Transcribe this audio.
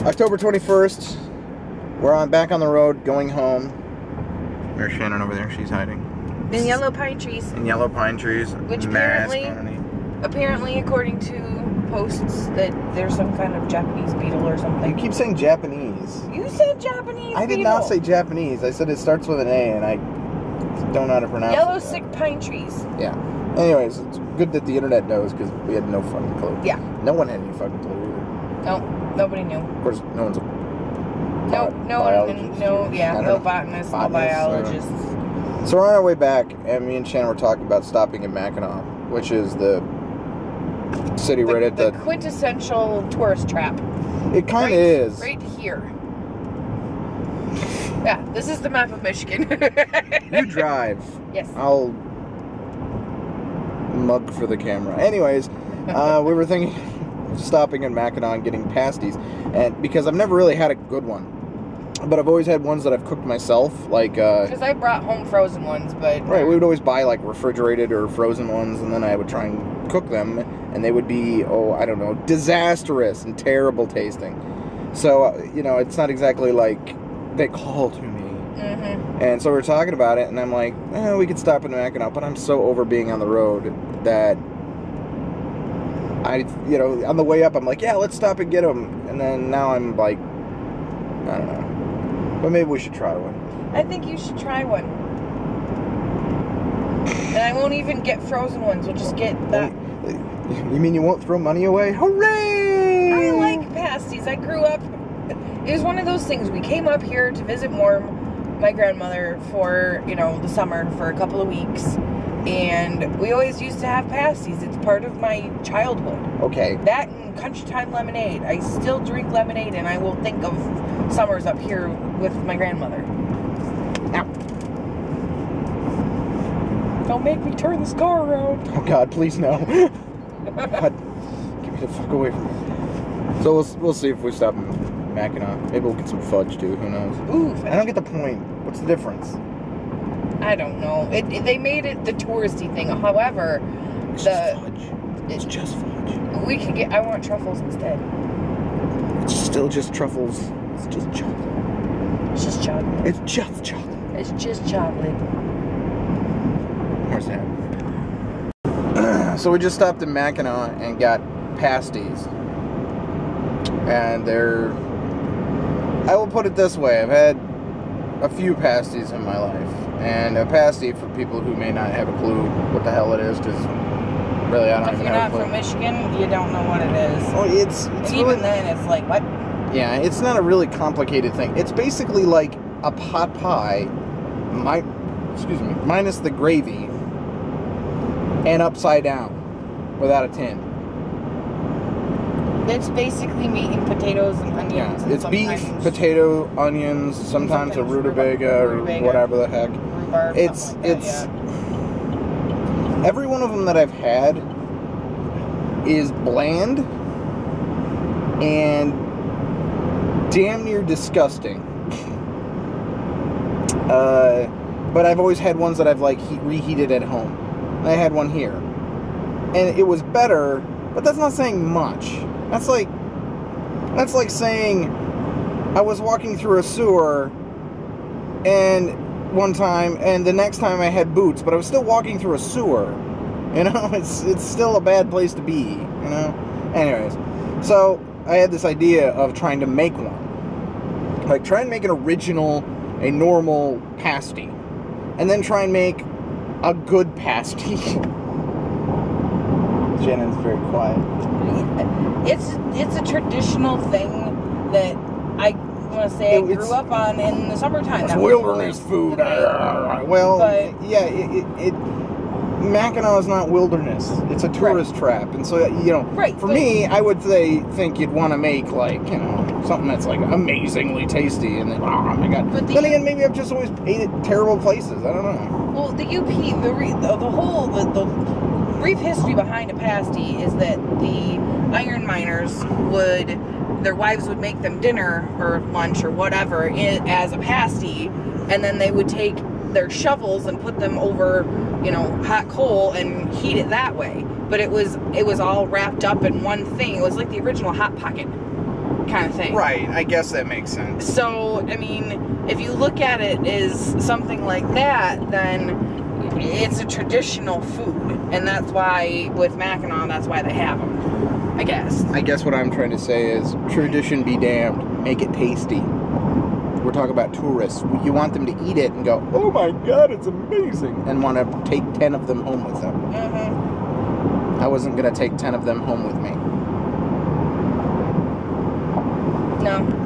October 21st, we're back on the road, going home. There's Shannon over there, she's hiding. In yellow pine trees. In yellow pine trees. Which apparently, according to posts, that there's some kind of Japanese beetle or something. You keep saying Japanese. You said Japanese I did beetle. not say Japanese. I said it starts with an A, and I don't know how to pronounce Yellow it. sick pine trees. Yeah. Anyways, it's good that the internet knows, because we had no fucking clue. Yeah. No one had any fucking clue either. No, nobody knew. Of course, no one's a no botanists, no biologists. So we're on our way back, and me and Shannon were talking about stopping in Mackinac, which is the city right at the quintessential tourist trap. It kind of is. Right here. Yeah, this is the map of Michigan. You drive. Yes. I'll mug for the camera. Anyways, we were thinking of stopping in Mackinac and getting pasties, and because I've never really had a good one, but I've always had ones that I've cooked myself, like because I brought home frozen ones, but right, we would always buy like refrigerated or frozen ones, and then I would try and cook them, and they would be I don't know, disastrous and terrible tasting. So you know, it's not exactly like they call to me. Mm-hmm. And so we were talking about it, and I'm like, we could stop in Mackinac, but I'm so over being on the road that you know, on the way up, I'm like, yeah, let's stop and get them. And then now I'm like, I don't know. But maybe we should try one. I think you should try one. And I won't even get frozen ones. We'll just get that. You mean you won't throw money away? Hooray! I like pasties. I grew up. It was one of those things. We came up here to visit my grandmother for, you know, the summer for a couple of weeks. And we always used to have pasties. It's part of my childhood. Okay. That and Country Time lemonade. I still drink lemonade, and I will think of summers up here with my grandmother. Ow. Don't make me turn this car around. Oh God, please no. God, get me the fuck away from me. So we'll see if we stop in Mackinac. Maybe we'll get some fudge too. Who knows? Ooh, I don't get the point. What's the difference? I don't know. They made it the touristy thing. However, it's just fudge. It's just fudge. We could get. I want truffles instead. It's still just truffles. It's just chocolate. It's just chocolate. It's just chocolate. It's just chocolate. Where's that? So we just stopped in Mackinac and got pasties. And I will put it this way, I've had a few pasties in my life. And a pasty, for people who may not have a clue what the hell it is, because really I don't even have a clue. If you're not from Michigan, you don't know what it is. Oh, it's and really, even then, it's like, what? Yeah, it's not a really complicated thing. It's basically like a pot pie, minus the gravy, and upside down, without a tin. It's basically meat and potatoes and onions. Yeah, it's beef, potato, onions, sometimes a rutabaga or whatever the heck. Rhubarb, it's every one of them that I've had is bland and damn near disgusting. But I've always had ones that I've like reheated at home. I had one here, and it was better, but that's not saying much. That's like saying I was walking through a sewer and one time, and the next time I had boots, but I was still walking through a sewer. You know, it's still a bad place to be, you know? Anyways, so I had this idea of trying to make one. Like, try and make a normal pasty. And then try and make a good pasty. Shannon's very quiet. It's a traditional thing that I want to say I grew up on in the summertime. It's wilderness food. Well, but, yeah, Mackinac is not wilderness. It's a tourist trap. And so, you know, for me, I would think you'd want to make, like, you know, something that's, like, amazingly tasty. And then, oh, my God. But then again, maybe I've just always ate at terrible places. I don't know. Well, the UP, the brief history behind a pasty is that the iron miners their wives would make them dinner or lunch or whatever as a pasty, and then they would take their shovels and put them over, you know, hot coal and heat it that way. But it was all wrapped up in one thing. It was like the original Hot Pocket. kind of thing. Right, I guess that makes sense. So, I mean, if you look at it as something like that, then it's a traditional food. And that's why, with Mackinac, that's why they have them, I guess. I guess what I'm trying to say is, tradition be damned, make it tasty. We're talking about tourists. You want them to eat it and go, oh my god, it's amazing, and want to take 10 of them home with them. Mm-hmm. I wasn't going to take 10 of them home with me. No.